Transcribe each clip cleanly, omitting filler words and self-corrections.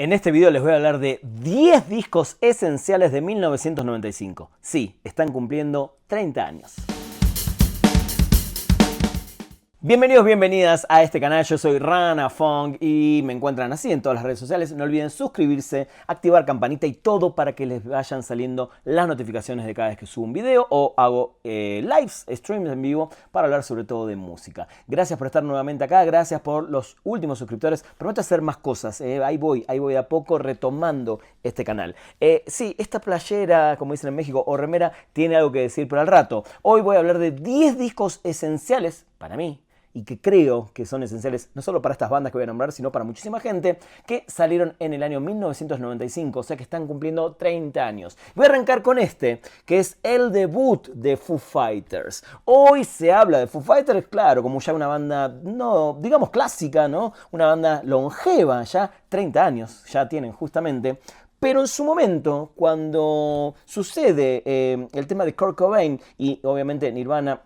En este video les voy a hablar de 10 discos esenciales de 1995. Sí, están cumpliendo 30 años. Bienvenidos, bienvenidas a este canal, yo soy Rana Fong y me encuentran así en todas las redes sociales. No olviden suscribirse, activar campanita y todo para que les vayan saliendo las notificaciones de cada vez que subo un video o hago lives, streams en vivo para hablar sobre todo de música. Gracias por estar nuevamente acá, gracias por los últimos suscriptores. Prometo hacer más cosas, ahí voy de a poco retomando este canal. Sí, esta playera, como dicen en México, o remera, tiene algo que decir, pero al rato. Hoy voy a hablar de 10 discos esenciales para mí, y que creo que son esenciales no solo para estas bandas que voy a nombrar, sino para muchísima gente, que salieron en el año 1995, o sea que están cumpliendo 30 años. Voy a arrancar con este, que es el debut de Foo Fighters. Hoy se habla de Foo Fighters, claro, como ya una banda, no, digamos clásica, ¿no? Una banda longeva, ya 30 años ya tienen justamente. Pero en su momento, cuando sucede el tema de Kurt Cobain y obviamente Nirvana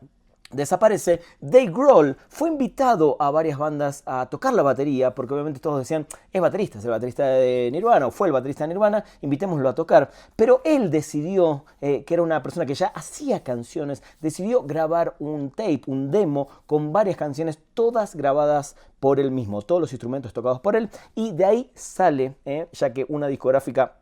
desaparece, Dave Grohl fue invitado a varias bandas a tocar la batería, porque obviamente todos decían, es el baterista de Nirvana, o fue el baterista de Nirvana, invitémoslo a tocar. Pero él decidió, que era una persona que ya hacía canciones, decidió grabar un tape, un demo, con varias canciones, todas grabadas por él mismo, todos los instrumentos tocados por él, y de ahí sale, ya que una discográfica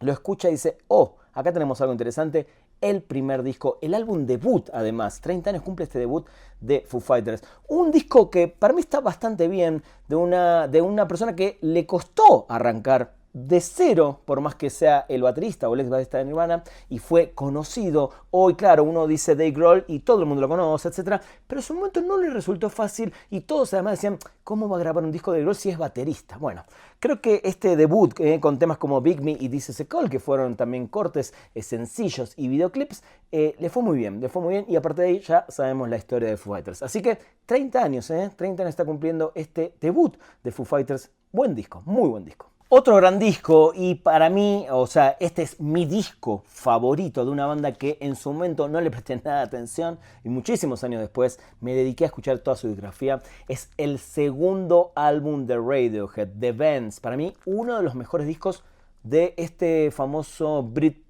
lo escucha y dice, oh, acá tenemos algo interesante, el primer disco, el álbum debut además, 30 años cumple este debut de Foo Fighters. Un disco que para mí está bastante bien, de una persona que le costó arrancar de cero, por más que sea el baterista o el ex baterista de Nirvana, y fue conocido. Hoy, claro, uno dice Dave Grohl y todo el mundo lo conoce, etc. Pero en su momento no le resultó fácil y todos además decían, ¿cómo va a grabar un disco de Dave Grohl si es baterista? Bueno, creo que este debut con temas como Big Me y This Is a Call, que fueron también cortes, sencillos y videoclips, le fue muy bien y a partir de ahí ya sabemos la historia de Foo Fighters. Así que 30 años, 30 años está cumpliendo este debut de Foo Fighters. Buen disco, muy buen disco. Otro gran disco, y para mí, o sea, este es mi disco favorito de una banda que en su momento no le presté nada de atención y muchísimos años después me dediqué a escuchar toda su discografía. Es el segundo álbum de Radiohead, The Vents. Para mí, uno de los mejores discos de este famoso Britpop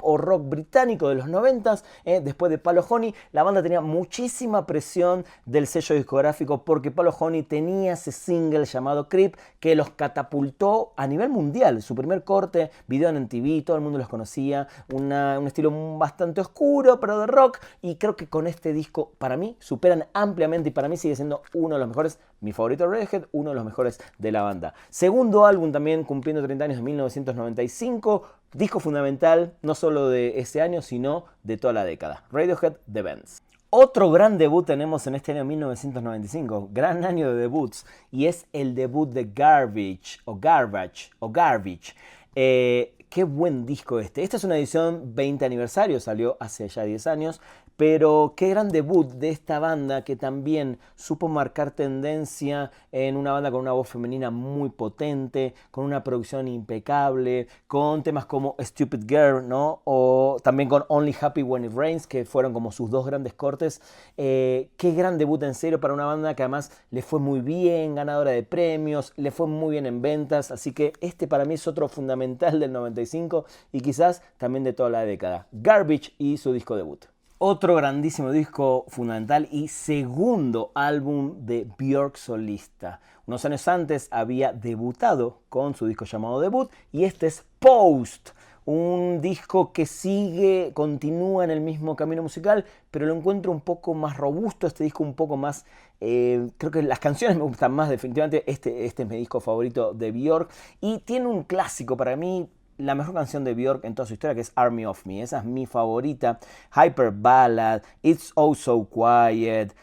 o rock británico de los 90s. Después de Palo Honey, la banda tenía muchísima presión del sello discográfico porque Palo Honey tenía ese single llamado Creep que los catapultó a nivel mundial. Su primer corte, video en MTV, todo el mundo los conocía, un estilo bastante oscuro pero de rock, y creo que con este disco para mí superan ampliamente y para mí sigue siendo uno de los mejores, mi favorito de Radiohead, uno de los mejores de la banda. Segundo álbum también cumpliendo 30 años, de 1995, disco fundamental no solo de ese año sino de toda la década, Radiohead, The Vents. Otro gran debut tenemos en este año 1995, gran año de debuts, y es el debut de Garbage. Qué buen disco este. Esta es una edición 20 aniversario, salió hace ya 10 años, pero qué gran debut de esta banda que también supo marcar tendencia en una banda con una voz femenina muy potente, con una producción impecable, con temas como Stupid Girl, ¿no? O también con Only Happy When It Rains, que fueron como sus dos grandes cortes. Qué gran debut en serio para una banda que además le fue muy bien, ganadora de premios, le fue muy bien en ventas, así que este para mí es otro fundamental del 95 y quizás también de toda la década. Garbage y su disco debut. Otro grandísimo disco fundamental y segundo álbum de Björk solista. Unos años antes había debutado con su disco llamado Debut y este es Post. Un disco que continúa en el mismo camino musical, pero lo encuentro un poco más robusto, este disco un poco más, creo que las canciones me gustan más definitivamente, este es mi disco favorito de Björk y tiene un clásico para mí, la mejor canción de Björk en toda su historia, que es Army of Me. Esa es mi favorita. Hyper Ballad, It's Oh So Quiet,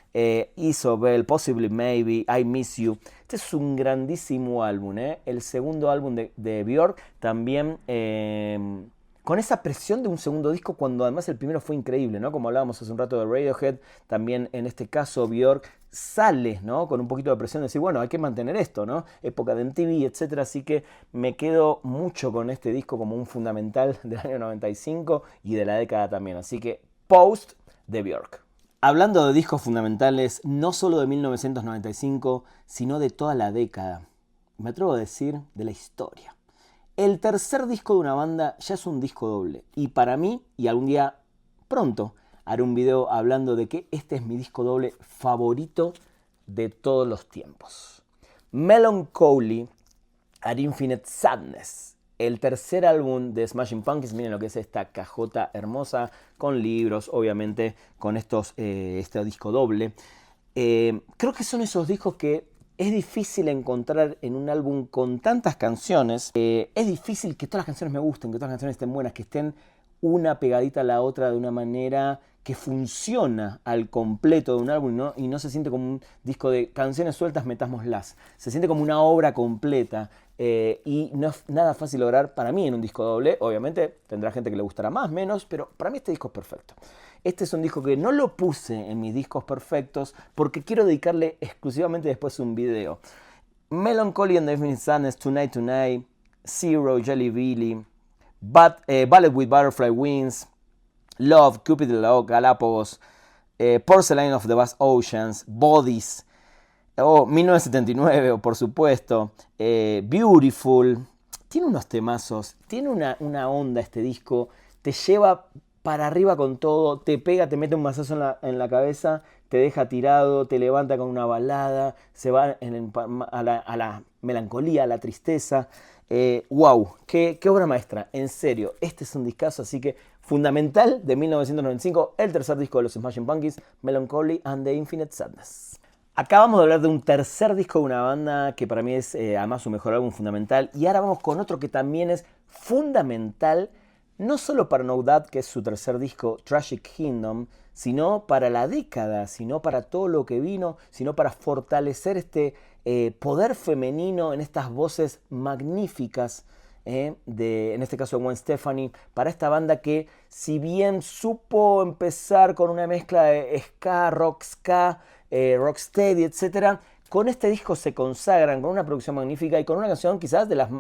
Isobel, Possibly Maybe, I Miss You. Este es un grandísimo álbum, el segundo álbum de Björk, también con esa presión de un segundo disco, cuando además el primero fue increíble, ¿no? Como hablábamos hace un rato de Radiohead, también en este caso Björk sale, ¿no? Con un poquito de presión de decir, bueno, hay que mantener esto, ¿no? Época de MTV, etc. Así que me quedo mucho con este disco como un fundamental del año 95 y de la década también. Así que Post de Björk. Hablando de discos fundamentales, no solo de 1995, sino de toda la década. Me atrevo a decir de la historia. El tercer disco de una banda ya es un disco doble. Y para mí, y algún día pronto, haré un video hablando de que este es mi disco doble favorito de todos los tiempos. Melancholy Ad Infinite Sadness. El tercer álbum de Smashing Pumpkins, miren lo que es esta cajota hermosa, con libros, obviamente, con este disco doble. Creo que son esos discos que es difícil encontrar en un álbum con tantas canciones. Es difícil que todas las canciones me gusten, que todas las canciones estén buenas, que estén una pegadita a la otra de una manera que funciona al completo de un álbum, ¿no? Y no se siente como un disco de canciones sueltas, metámoslas. Se siente como una obra completa. Y no es nada fácil lograr para mí en un disco doble. Obviamente tendrá gente que le gustará más, menos, pero para mí este disco es perfecto. Este es un disco que no lo puse en mis discos perfectos porque quiero dedicarle exclusivamente después un video. Melancholy and the Infinite Sadness, Tonight Tonight, Zero, Jelly Belly, Ballet with Butterfly Wings, Love, Cupid Love, Galapagos, Porcelain of the Vast Oceans, Bodies, 1979, por supuesto, Beautiful. Tiene unos temazos, tiene una onda este disco, te lleva para arriba con todo, te pega, te mete un mazazo en la cabeza, te deja tirado, te levanta con una balada, se va a la melancolía, a la tristeza. Wow, qué obra maestra, en serio, este es un discazo, así que fundamental de 1995, el tercer disco de los Smashing Pumpkins, Melancholy and the Infinite Sadness. Acabamos de hablar de un tercer disco de una banda que para mí es además su mejor álbum fundamental, y ahora vamos con otro que también es fundamental, no solo para No Doubt, que es su tercer disco, Tragic Kingdom, sino para la década, sino para todo lo que vino, sino para fortalecer este poder femenino en estas voces magníficas, en este caso de Gwen Stefani, para esta banda que, si bien supo empezar con una mezcla de ska, rocksteady, etc., con este disco se consagran con una producción magnífica y con una canción quizás de las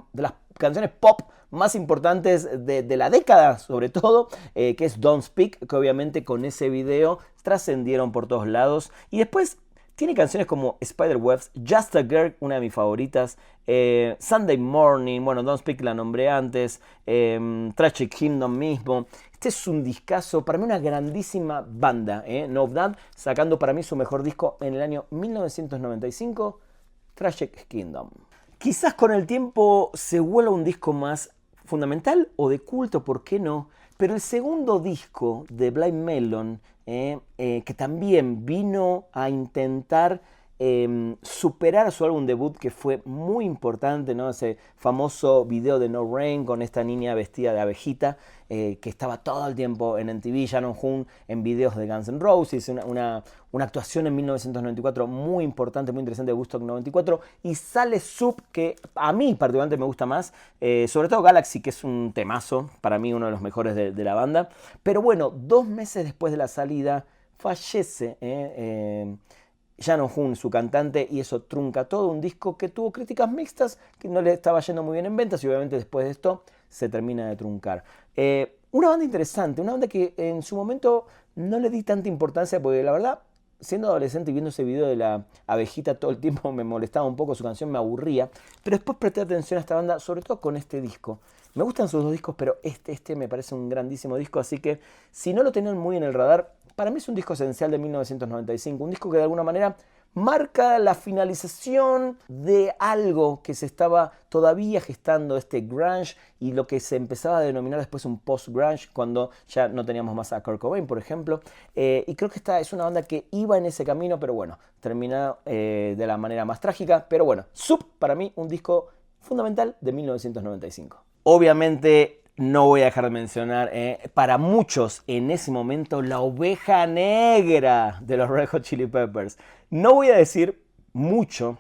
canciones pop más importantes de la década, sobre todo, que es Don't Speak, que obviamente con ese video trascendieron por todos lados. Y después tiene canciones como Spiderwebs, Just a Girl, una de mis favoritas, Sunday Morning, bueno, Don't Speak la nombré antes, Tragic Kingdom mismo. Este es un discazo, para mí una grandísima banda, No Doubt, sacando para mí su mejor disco en el año 1995, Tragic Kingdom. Quizás con el tiempo se vuelva un disco más fundamental o de culto, ¿por qué no? Pero el segundo disco de Blind Melon, que también vino a intentar superar su álbum debut, que fue muy importante, ¿no? Ese famoso video de No Rain con esta niña vestida de abejita, que estaba todo el tiempo en MTV, Shannon Hoon en videos de Guns N' Roses, una actuación en 1994 muy importante, muy interesante, de Woodstock 94, y sale Soup, que a mí particularmente me gusta más, sobre todo Galaxy, que es un temazo, para mí uno de los mejores de la banda. Pero bueno, 2 meses después de la salida fallece Shannon Hoon, su cantante, y eso trunca todo un disco que tuvo críticas mixtas, que no le estaba yendo muy bien en ventas, y obviamente después de esto se termina de truncar. Una banda interesante, una banda que en su momento no le di tanta importancia, porque la verdad, siendo adolescente y viendo ese video de la abejita todo el tiempo me molestaba un poco, su canción me aburría, pero después presté atención a esta banda, sobre todo con este disco. Me gustan sus dos discos, pero este me parece un grandísimo disco, así que si no lo tenían muy en el radar, para mí es un disco esencial de 1995, un disco que de alguna manera marca la finalización de algo que se estaba todavía gestando, este grunge, y lo que se empezaba a denominar después un post-grunge, cuando ya no teníamos más a Kurt Cobain, por ejemplo. Y creo que esta es una banda que iba en ese camino, pero bueno, termina de la manera más trágica. Pero bueno, Soup, para mí, un disco fundamental de 1995. Obviamente no voy a dejar de mencionar, para muchos en ese momento, la oveja negra de los Red Hot Chili Peppers. No voy a decir mucho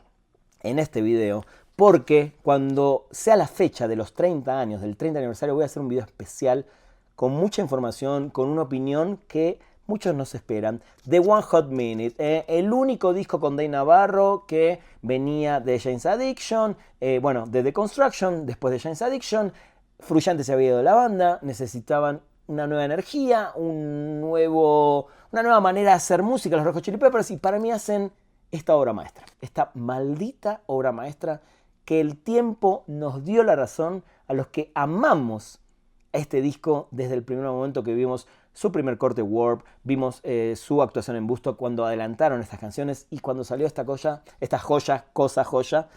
en este video, porque cuando sea la fecha de los 30 años, del 30 aniversario, voy a hacer un video especial con mucha información, con una opinión que muchos no se esperan. The One Hot Minute, el único disco con Dave Navarro que venía de Jane's Addiction, bueno, de The Construction, después de Jane's Addiction. Frusciante se había ido de la banda, necesitaban una nueva energía, una nueva manera de hacer música, los Red Hot Chili Peppers, y para mí hacen esta obra maestra, esta maldita obra maestra que el tiempo nos dio la razón a los que amamos este disco desde el primer momento que vimos su primer corte Warp, vimos su actuación en Busto cuando adelantaron estas canciones y cuando salió esta joya,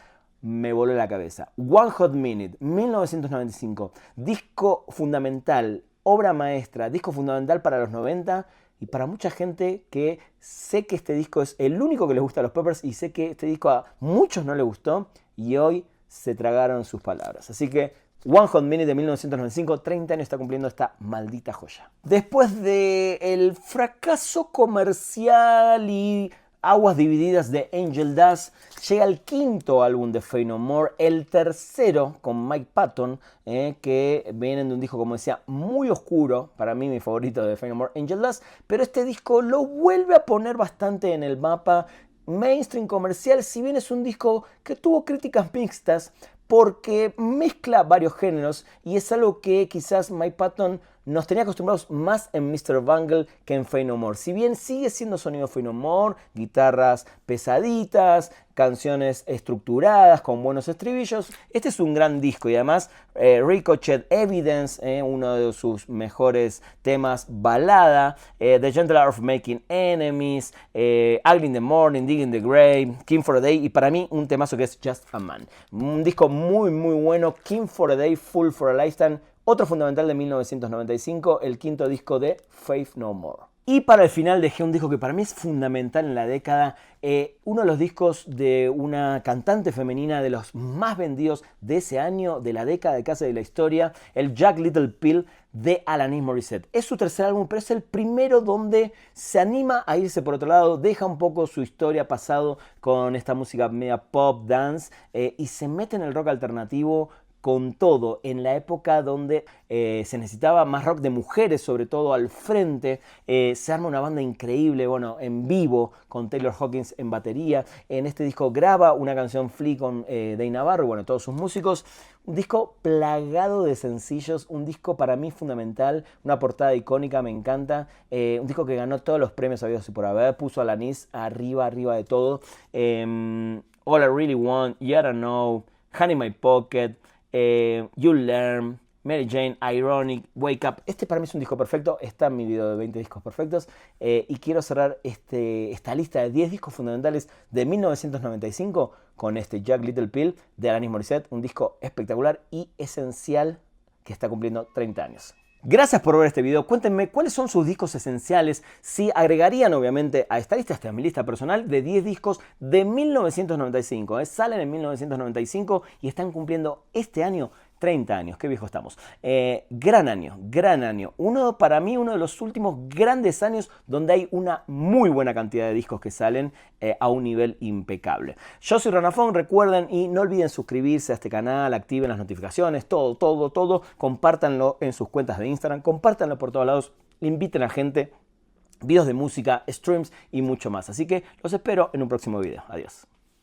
me voló la cabeza. One Hot Minute, 1995, disco fundamental, obra maestra, disco fundamental para los 90 y para mucha gente que sé que este disco es el único que les gusta a los Peppers y sé que este disco a muchos no les gustó y hoy se tragaron sus palabras. Así que One Hot Minute de 1995, 30 años está cumpliendo esta maldita joya. Después del fracaso comercial y aguas divididas de Angel Dust, llega el quinto álbum de Faith No More, el tercero con Mike Patton, que vienen de un disco, como decía, muy oscuro, para mí mi favorito de Faith No More, Angel Dust, pero este disco lo vuelve a poner bastante en el mapa mainstream comercial, si bien es un disco que tuvo críticas mixtas, porque mezcla varios géneros y es algo que quizás Mike Patton nos tenía acostumbrados más en Mr. Bungle que en Faith No More. Si bien sigue siendo sonido Faith No More, guitarras pesaditas, canciones estructuradas con buenos estribillos, este es un gran disco y además Ricochet, Evidence, uno de sus mejores temas, balada, The Gentle Art of Making Enemies, Ugly in the Morning, Dig in the Grave, King for a Day y para mí un temazo que es Just a Man. Un disco muy bueno, King for a Day, Fool for a Lifetime. Otro fundamental de 1995, el quinto disco de Faith No More. Y para el final dejé un disco que para mí es fundamental en la década, uno de los discos de una cantante femenina de los más vendidos de ese año, de la década de casi de la historia, el Jagged Little Pill de Alanis Morissette. Es su tercer álbum, pero es el primero donde se anima a irse por otro lado, deja un poco su historia pasado con esta música media pop, dance, y se mete en el rock alternativo con todo, en la época donde se necesitaba más rock de mujeres, sobre todo al frente, se arma una banda increíble, bueno, en vivo, con Taylor Hawkins en batería. En este disco graba una canción Flea con Dave Navarro, bueno, todos sus músicos. Un disco plagado de sencillos, un disco para mí fundamental, una portada icónica, me encanta. Un disco que ganó todos los premios habidos y por haber, puso a Alanis arriba de todo. All I Really Want, You Oughta Know, Honey in My Pocket, You Learn, Mary Jane, Ironic, Wake Up. Este para mí es un disco perfecto, está en mi video de 20 discos perfectos y quiero cerrar esta lista de 10 discos fundamentales de 1995 con este Jagged Little Pill de Alanis Morissette, un disco espectacular y esencial que está cumpliendo 30 años. Gracias por ver este video, cuéntenme cuáles son sus discos esenciales, si agregarían obviamente a esta lista, mi lista personal de 10 discos de 1995, salen en 1995 y están cumpliendo este año 30 años, qué viejo estamos. Gran año. Para mí uno de los últimos grandes años donde hay una muy buena cantidad de discos que salen a un nivel impecable. Yo soy Rana Fong, recuerden y no olviden suscribirse a este canal, activen las notificaciones, todo. Compártanlo en sus cuentas de Instagram, compártanlo por todos lados, inviten a gente, videos de música, streams y mucho más. Así que los espero en un próximo video. Adiós.